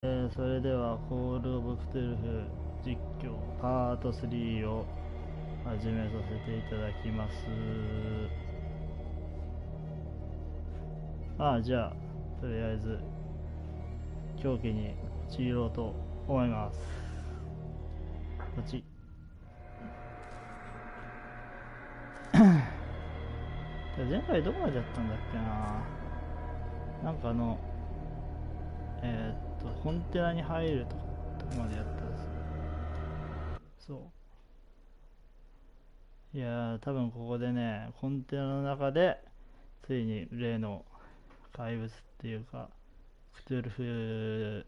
それではコールオブクトゥルフ実況パート3を始めさせていただきます。じゃあとりあえず狂気に散ろうと思います。こっち前回どこまでやったんだっけな。なんかコンテナに入るとこまでやったんですよ。そういやー、多分ここでね、コンテナの中でついに例の怪物っていうかクトゥルフ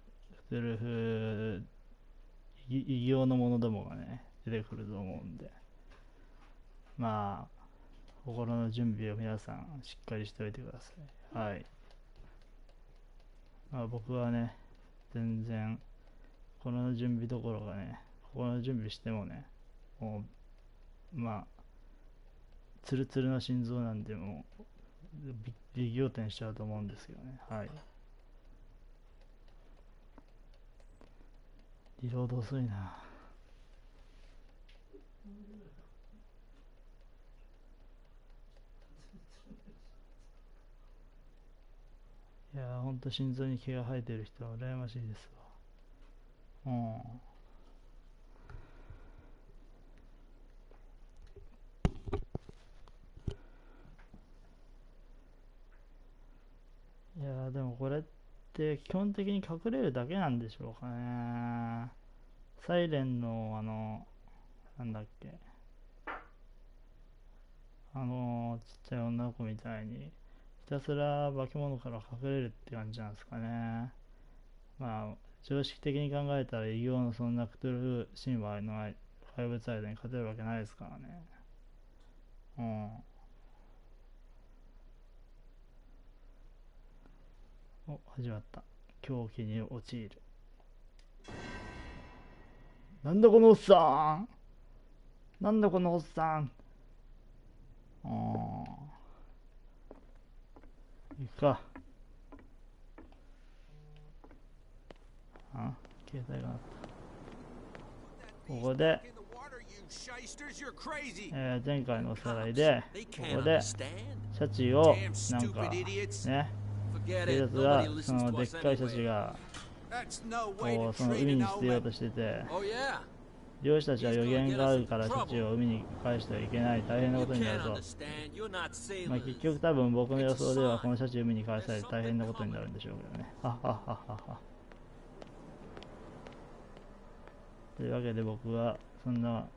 異形のものどもがね出てくると思うんで、まあ心の準備を皆さんしっかりしておいてください。はい。僕はね全然心の準備どころがね、心の準備してもね、もうツルツルの心臓なんで、もう微仰天しちゃうと思うんですけどね。はい。リロード遅いな。いやー、ほんと心臓に毛が生えてる人は羨ましいですわ。いやー、でもこれって基本的に隠れるだけなんでしょうかね。サイレンのなんだっけ、ちっちゃい女の子みたいにひたすら化け物から隠れるって感じなんですかね。常識的に考えたら異形のそんなクトゥルフ神話の怪物相手に勝てるわけないですからね。始まった。狂気に陥る。なんだこのおっさん、なんだこのおっさん。行くか。携帯が鳴った。ここで、前回のおさらいで、ここでシャチをなんかね、警察がそのでっかいシャチがこうその海に捨てようとしてて、漁師たちは予言があるからシャチを海に返してはいけない、大変なことになると。結局多分僕の予想ではこのシャチ海に返されて大変なことになるんでしょうけどね。というわけで僕はそんな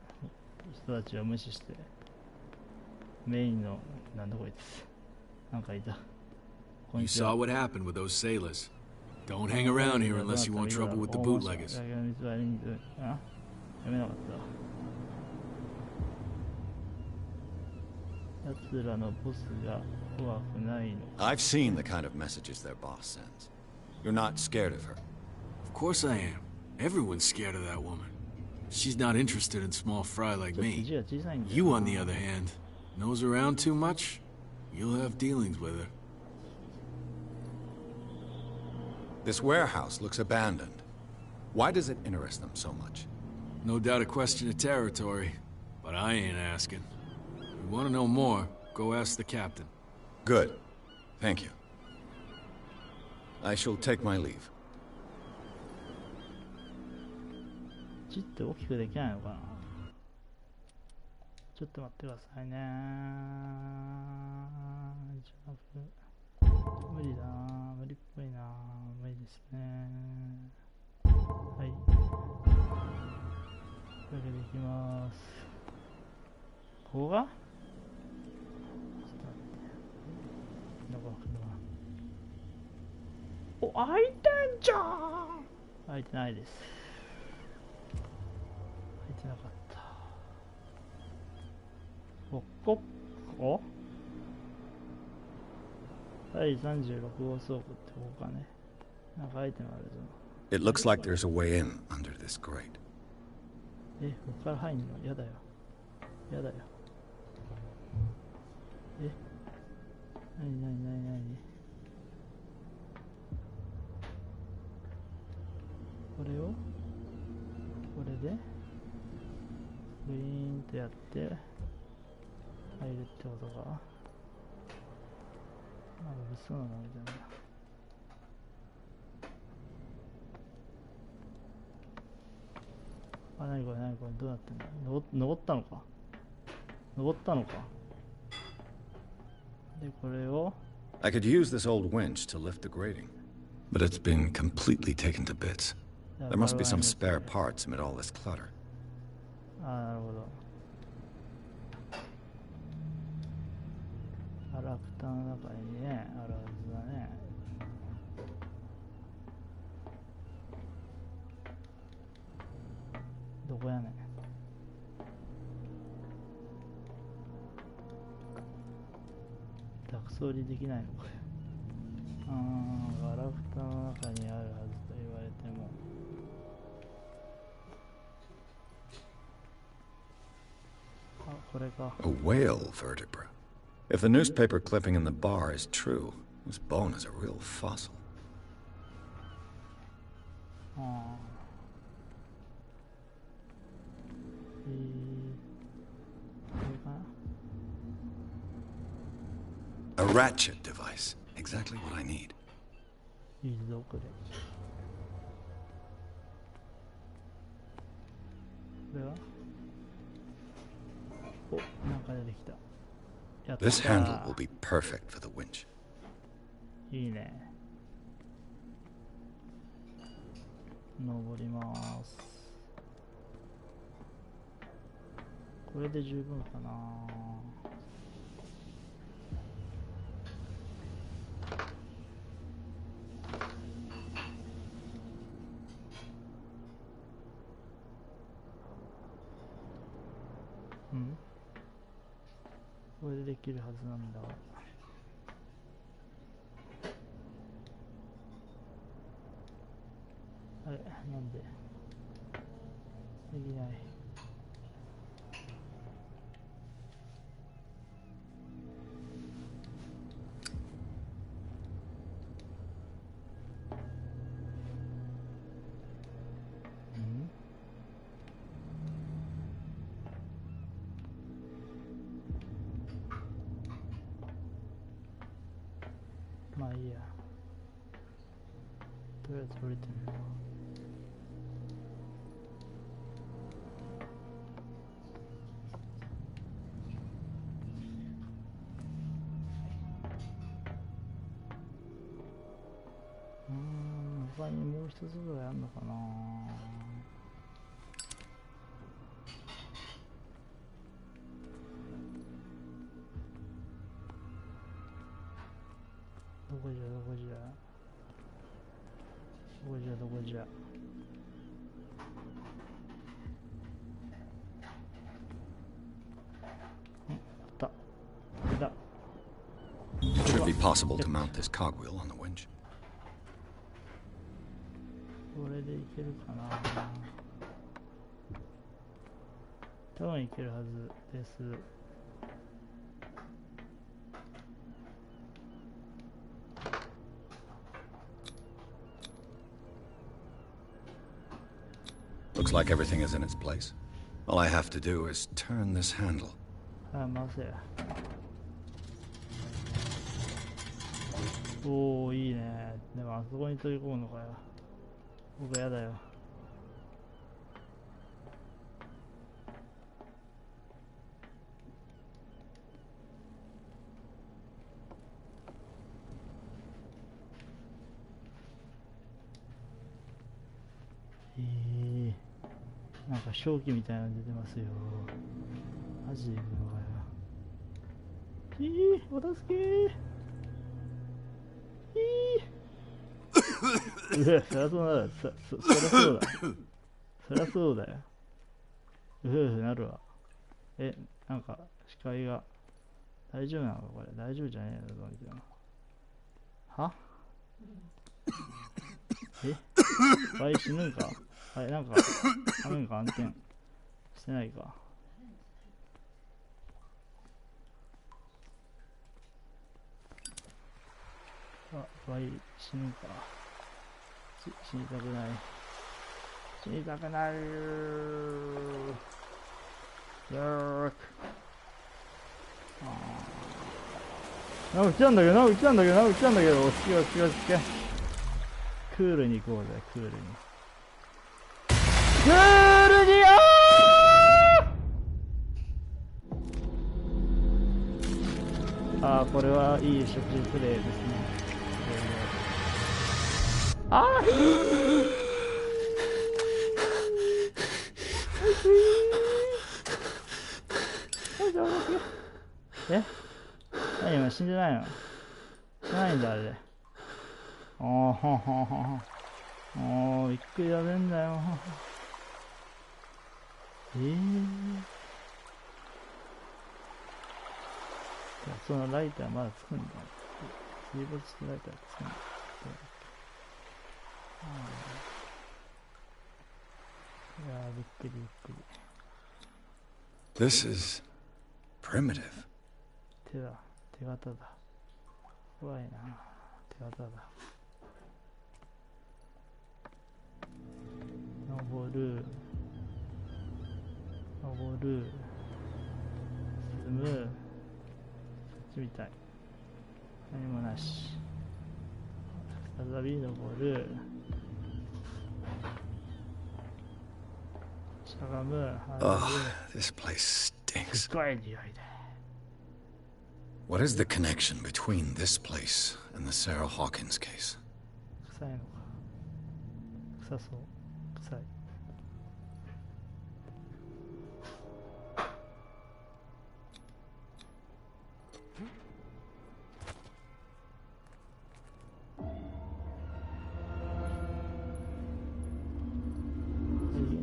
人たちを無視してメインの、なんだこいつ、なんかいた。You saw what happened with those sailors. Don't hang around here unless you want trouble with the bootleggers. やめなかった。奴らのボスが怖くないの。 I've seen the kind of messages their boss sends. You're not scared of her. Of course I am. Everyone's scared of that woman. She's not interested in small fry like me. You, on the other hand, nose around too much, you'll have dealings with her. This warehouse looks abandoned. Why does it interest them so much? No doubt a question of territory, but I ain't asking. If you want to know more, go ask the captain. Good. Thank you. I shall take my leave. ちって大きくできないのかな。ちょっと待ってくださいね。無理だな、無理っぽいな、無理ですね。はい、というわけでいきます。ここがちょっと待って、どこ来るかな。お、開いてんじゃん。開いてないです。開いてなかった。ここ第36号倉庫ってここかね。なんかアイテムあるぞ。It looks like there's a way in under this grate. ここから入んのやだよ。やだよ。なにこれをこれでグイーンとやって入るってことか。なんか物騒なのみたいな。あ、なにこれ、なにこれ、どうなってんだ。登ったのか。登ったのか。で、これを。I could use this old winch to lift the grating, but it's been completely taken to bits. There must be some spare parts amid all this clutter. あ、なるほど。ガラクタの中にね、あるはずだね。どこやねん。宅装理できないのかよ。ガラクタの中にあるはずと言われても。あ、これか。A whale vertebra. If the newspaper clipping in the bar is true, this bone is a real fossil. これかな。 A ratchet device. Exactly what I need. いいぞ、これ。これはお、なんか出てきた。やったー。 This handle will be perfect for the winch. いいね。登ります。これで十分かな。うん、これでできるはずなんだ。あれ、なんでできない。まあいいや。とりあえず降りてみよう。他にもう一つぐらいあるのかな。どこじゃどこじゃどこじゃどこじゃ。あった。これだ。It should be possible to mount this cogwheel on the winch. これでいけるかな。多分いけるはずです。Looks like everything is in its place. All I have to do is turn this handle. あ、まずや。おお、いいね。でもあそこに取り込むのかよ。僕やだよ。なんか正気みたいなの出てますよ。マジで行くのかよ。お助けそりゃそうなる。そりゃそうだ。そりゃそうだよ。なるわ。なんか視界が大丈夫なのかこれ。大丈夫じゃねえのみたいな。はワイ死ぬんか。なんか暗転してないか。ワイ死ぬんか。死にたくない。死にたくなる。よーく。撃ちなんだけど、撃ちなんだけど、撃ちなんだけど、落ち着け、落ち着け、落ち着け。クールに行こうぜ、クールに。クールに、これはいい食事プレイですね。え？何今死んでないの？死んでないんだあれで。びっくりだぜんだよ。そのライターまだつくんだ。水没してライターつくんだ。いやー、びっくりびっくり。This is primitive. 手だ、手形だ。怖いな、手形だ。登る、登る、進む、そっちみたい。何もなし。再び登る。しゃがむ。This place stinks. すごい匂いだ。What is the connection between this place and the Sarah Hawkins case? 臭いのか。臭そう。臭い。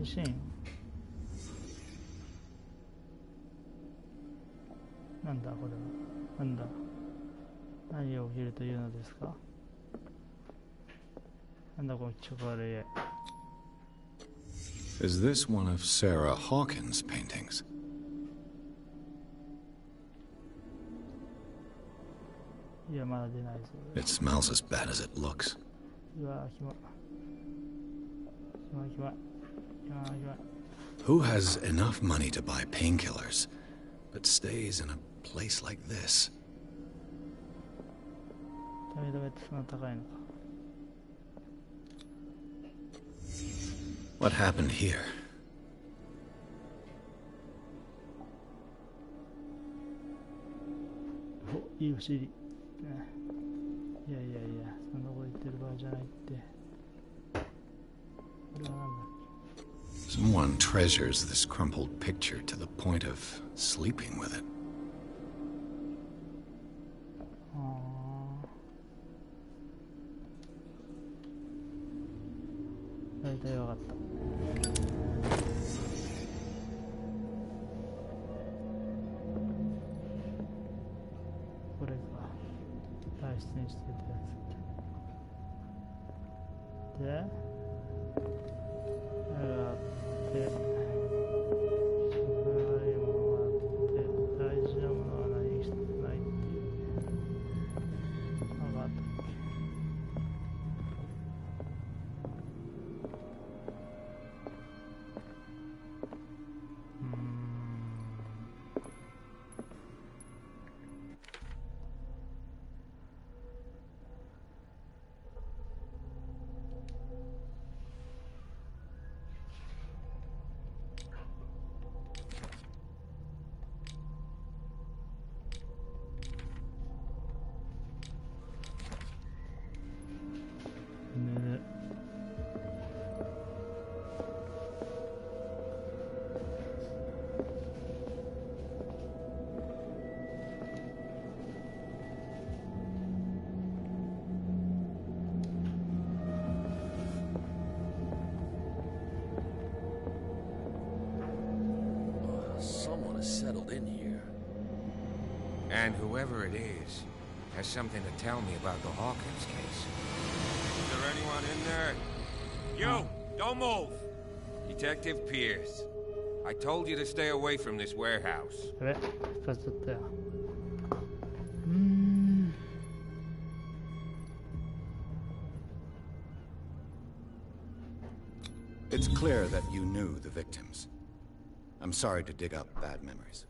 シーン。なんだこれは。なんだ。何が起きるというのですか。なんだこの気色悪い絵。Is this one of Sarah Hawkins' paintings? いや、まだ出ないぞ。It smells as bad as it looks. うわぁ、キモい。キモい、キモい。Who has enough money to buy painkillers, but stays in a place like this? What happened here? いいお尻。いやいやいや、そんなこと言ってる場合じゃないって。これはなんだっけ。Someone treasures this crumpled picture to the point of sleeping with it. 大体わかった。これか。大出演してたやつ。で、Settled in here. And whoever it is has something to tell me about the Hawkins case. Is there anyone in there? You! Don't move! Detective Pierce. I told you to stay away from this warehouse. It's clear that you knew the victims. I'm sorry to dig up bad memories.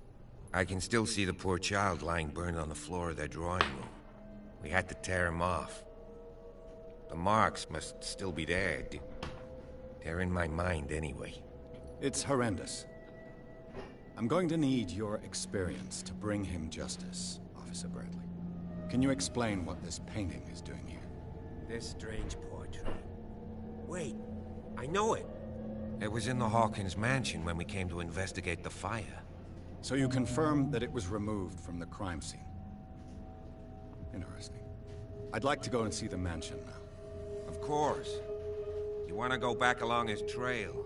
I can still see the poor child lying burned on the floor of their drawing room. We had to tear him off. The marks must still be there. They're in my mind anyway. It's horrendous. I'm going to need your experience to bring him justice, Officer Bradley. Can you explain what this painting is doing here? This strange portrait. Wait, I know it. It was in the Hawkins mansion when we came to investigate the fire. So you confirm that it was removed from the crime scene? Interesting. I'd like to go and see the mansion now. Of course. You want to go back along his trail?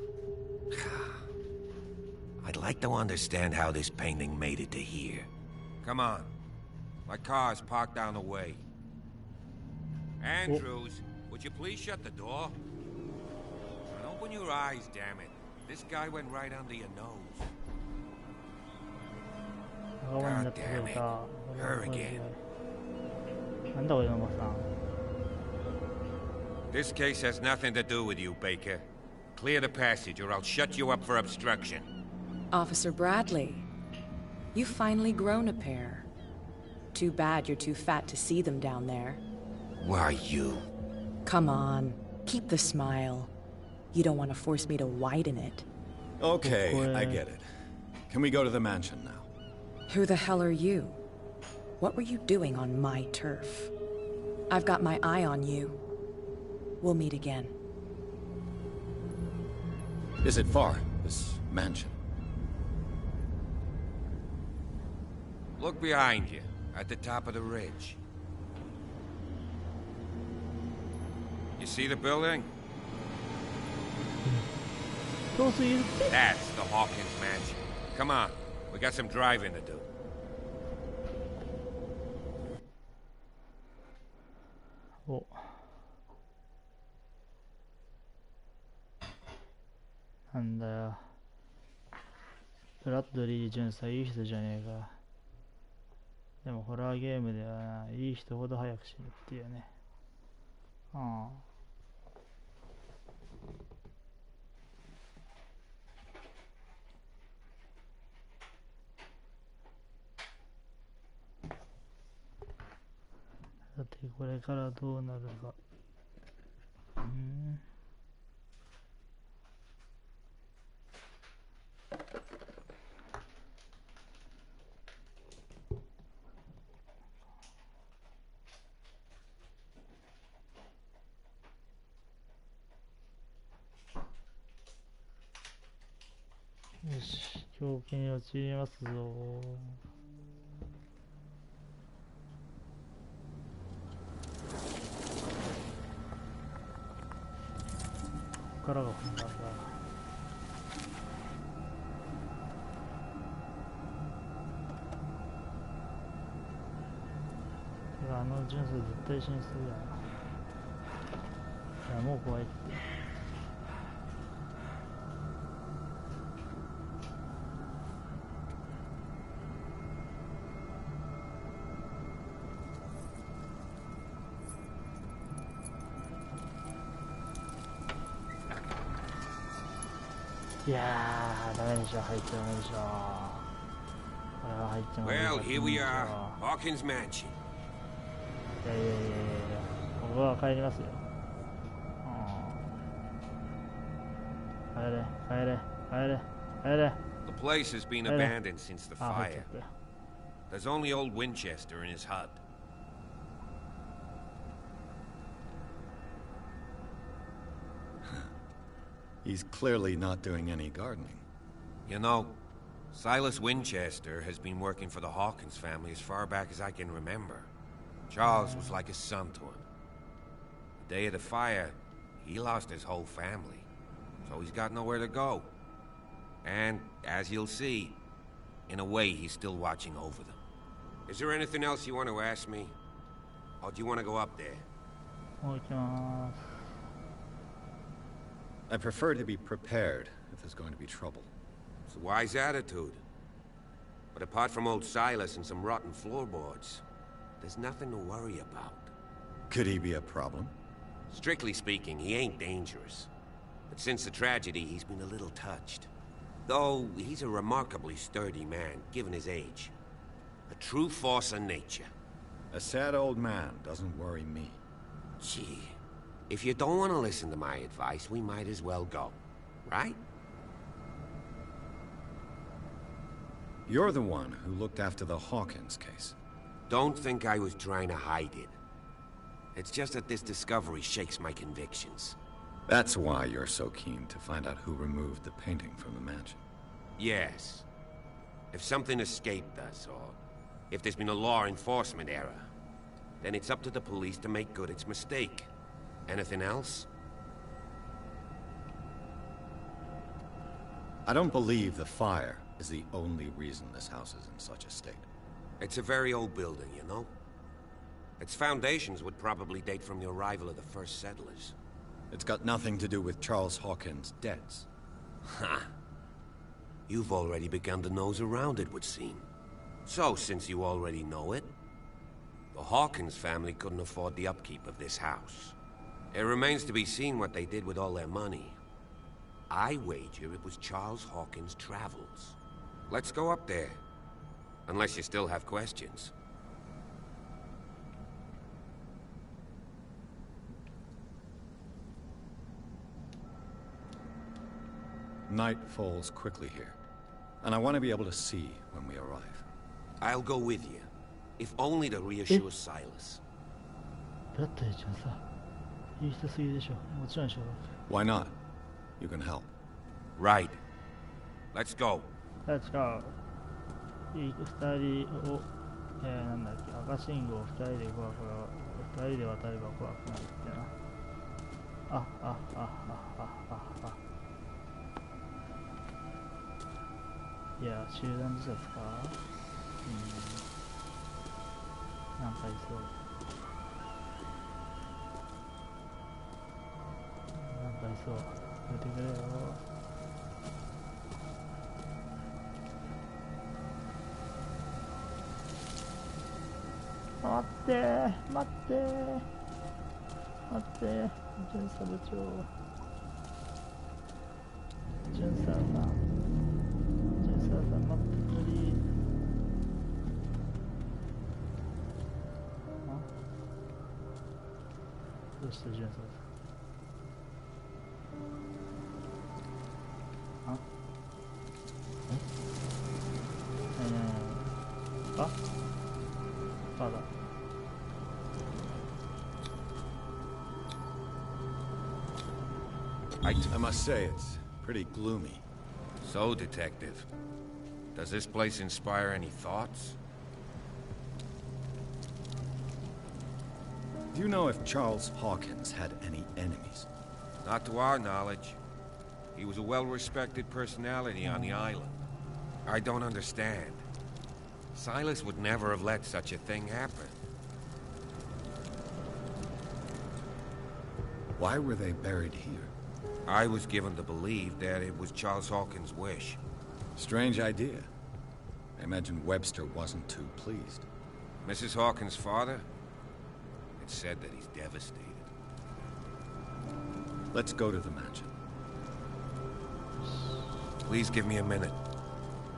I'd like to understand how this painting made it to here. Come on. My car's parked down the way. Andrews, would you please shut the door? And open your eyes, damn it. This guy went right under your nose. God damn it. Her again. This case has nothing to do with you, Baker. Clear the passage or I'll shut you up for obstruction. Officer Bradley, you've finally grown a pair. Too bad you're too fat to see them down there. Why you? Come on, keep the smile. You don't want to force me to widen it. Okay, I get it. Can we go to the mansion now? Who the hell are you? What were you doing on my turf? I've got my eye on you. We'll meet again. Is it far, this mansion? Look behind you, at the top of the ridge. You see the building? That's the Hawkins mansion. Come on, we got some driving to do. Oh. なんだよ。ブラッドリー巡査いい人じゃねえか。でもホラーゲームではないい人ほど早く死ぬっていうね。ああ。さてこれからどうなるか。よし、狂気に陥りますぞ。ここからが本番だ。てか、あの純粋絶対死にするやん。いや、もう怖いって。いやー、ダメでしょ、入っちゃダメでしょ。これは入っちゃダメでしょ。Well, here we are, Hawkins Mansion. いやいやいやいやいや、ここは帰りますよ。帰れ、帰れ、帰れ、帰れ。The place has been abandoned since the fire. There's only old Winchester in his hut. He's clearly not doing any gardening. You know, Silas Winchester has been working for the Hawkins family as far back as I can remember. Charles was like a son to him. The day of the fire, he lost his whole family, so he's got nowhere to go. And, as you'll see, in a way, he's still watching over them. Is there anything else you want to ask me? Or do you want to go up there? I prefer to be prepared if there's going to be trouble. It's a wise attitude. But apart from old Silas and some rotten floorboards, there's nothing to worry about. Could he be a problem? Strictly speaking, he ain't dangerous. But since the tragedy, he's been a little touched. Though he's a remarkably sturdy man, given his age. A true force of nature. A sad old man doesn't worry me. Gee, if you don't want to listen to my advice, we might as well go. Right? You're the one who looked after the Hawkins case. Don't think I was trying to hide it. It's just that this discovery shakes my convictions. That's why you're so keen to find out who removed the painting from the mansion. Yes. If something escaped us, or if there's been a law enforcement error, then it's up to the police to make good its mistake. Anything else? I don't believe the fire is the only reason this house is in such a state. It's a very old building, you know? Its foundations would probably date from the arrival of the first settlers. It's got nothing to do with Charles Hawkins' debts. Ha! You've already begun to nose around, it would seem. So, since you already know it, the Hawkins family couldn't afford the upkeep of this house. It remains to be seen what they did with all their money. I wager it was Charles Hawkins' travels. Let's go up there. Unless you still have questions. Night falls quickly here, and I want to be able to see when we arrive. I'll go with you, if only to reassure Silas. だったら一番さ、いい人すぎでしょ。もちろんでしょ。Why not? You can help. Right. Let's go. Let's go. 二人を、なんだっけ、赤信号二人で怖くなる。二人で渡れば怖くなるってな。いや、集団自殺か。なんかいそう。なんかいそう。やめてくれよ。待ってー、待ってー、待ってー、巡査部長。巡査さん、待ってくれ。どうした巡査さん。まだ。I must say, it's pretty gloomy. So, Detective, does this place inspire any thoughts? Do you know if Charles Hawkins had any enemies? Not to our knowledge. He was a well-respected personality on the island. I don't understand. Silas would never have let such a thing happen. Why were they buried here? I was given to believe that it was Charles Hawkins' wish. Strange idea. I imagine Webster wasn't too pleased. Mrs. Hawkins' father? It's said that he's devastated. Let's go to the mansion. Please give me a minute.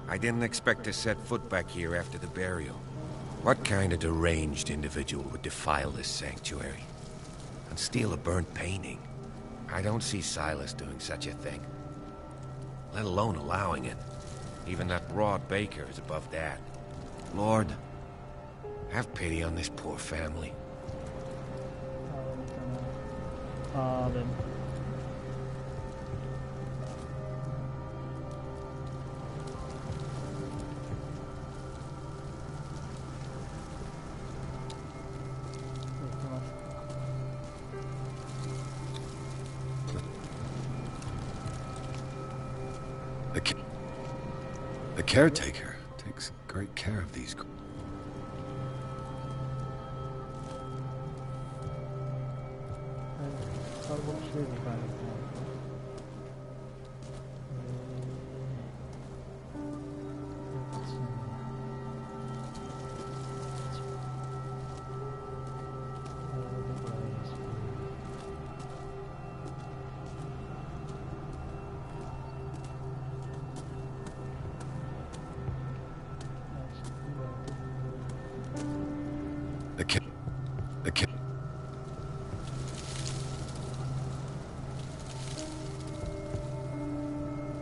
I didn't expect to set foot back here after the burial. What kind of deranged individual would defile this sanctuary? And steal a burnt painting? I don't see Silas doing such a thing. Let alone allowing it. Even that broad baker is above that. Lord, have pity on this poor family. The caretaker takes great care of these.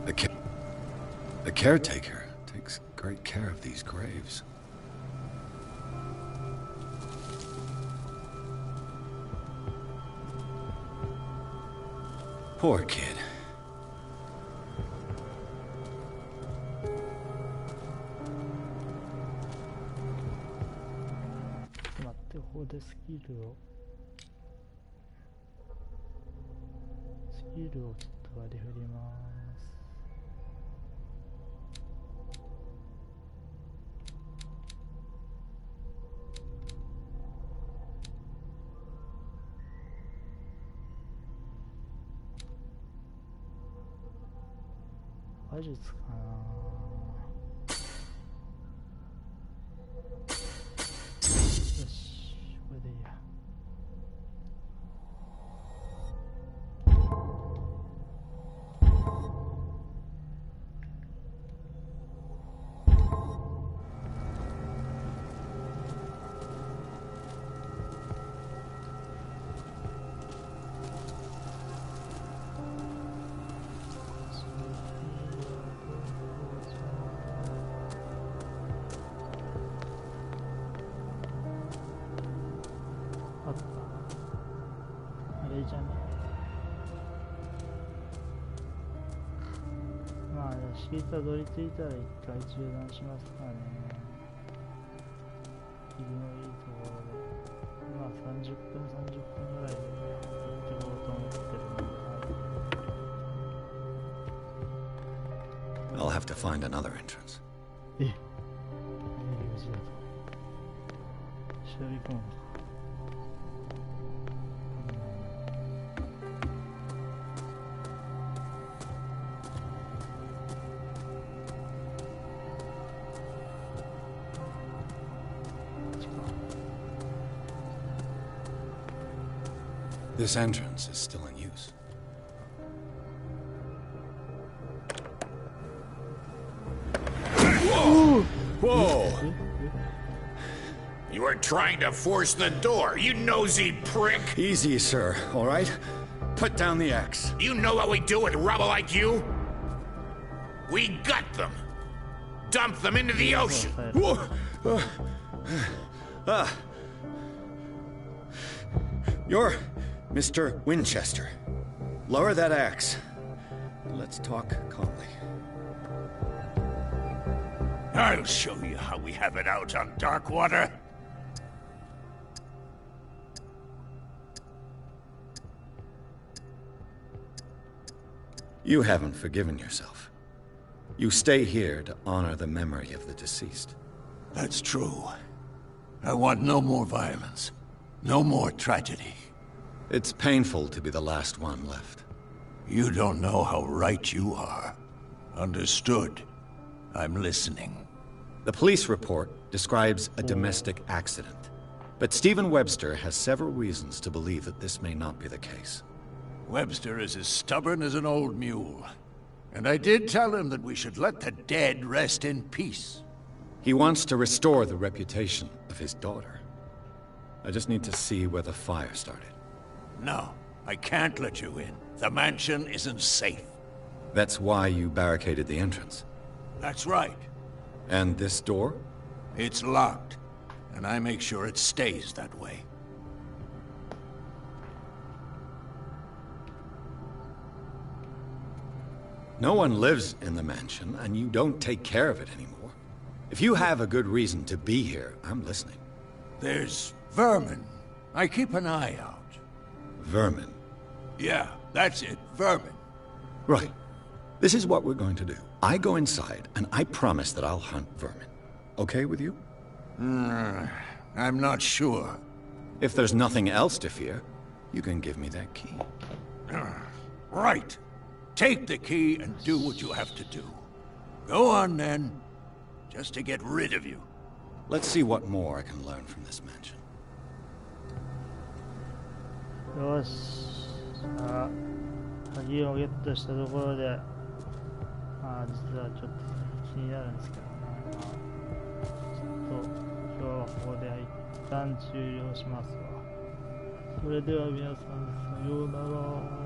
The caretaker takes great care of these graves. Poor kid. 待って、ここでスキルをちょっと割り振ります。話術かな。よし、これでいいや。じゃね。まあ、敷居たどり着いたら一回中断しますかね。霧のいいところで。まあ、30分ぐらいで行ってこうと思ってるので。I'll have to find another entrance. え、入り口だと。忍び込むのか。This entrance is still in use. Whoa! Whoa! You were trying to force the door, you nosy prick! Easy, sir, all right? Put down the axe. You know what we do with rubble like you? We gut them. Dump them into the ocean. Whoa! You're Mr. Winchester. Lower that axe. Let's talk calmly. I'll show you how we have it out on Darkwater. You haven't forgiven yourself. You stay here to honor the memory of the deceased. That's true. I want no more violence. No more tragedy. It's painful to be the last one left. You don't know how right you are. Understood. I'm listening. The police report describes a domestic accident, but Stephen Webster has several reasons to believe that this may not be the case. Webster is as stubborn as an old mule. And I did tell him that we should let the dead rest in peace. He wants to restore the reputation of his daughter. I just need to see where the fire started. No, I can't let you in. The mansion isn't safe. That's why you barricaded the entrance. That's right. And this door? It's locked, and I make sure it stays that way. No one lives in the mansion, and you don't take care of it anymore. If you have a good reason to be here, I'm listening. There's vermin. I keep an eye out. Vermin? Yeah, that's it, vermin. Right. This is what we're going to do. I go inside, and I promise that I'll hunt vermin. Okay with you? I'm not sure. If there's nothing else to fear, you can give me that key. Right. Take the key and do what you have to do. Go on, then. Just to get rid of you. Let's see what more I can learn from this mansion. よし。さあ、鍵をゲットしたところで、実はちょっと気になるんですけどね。ちょっと今日はここで一旦終了しますわ。それでは皆さん、さようなら。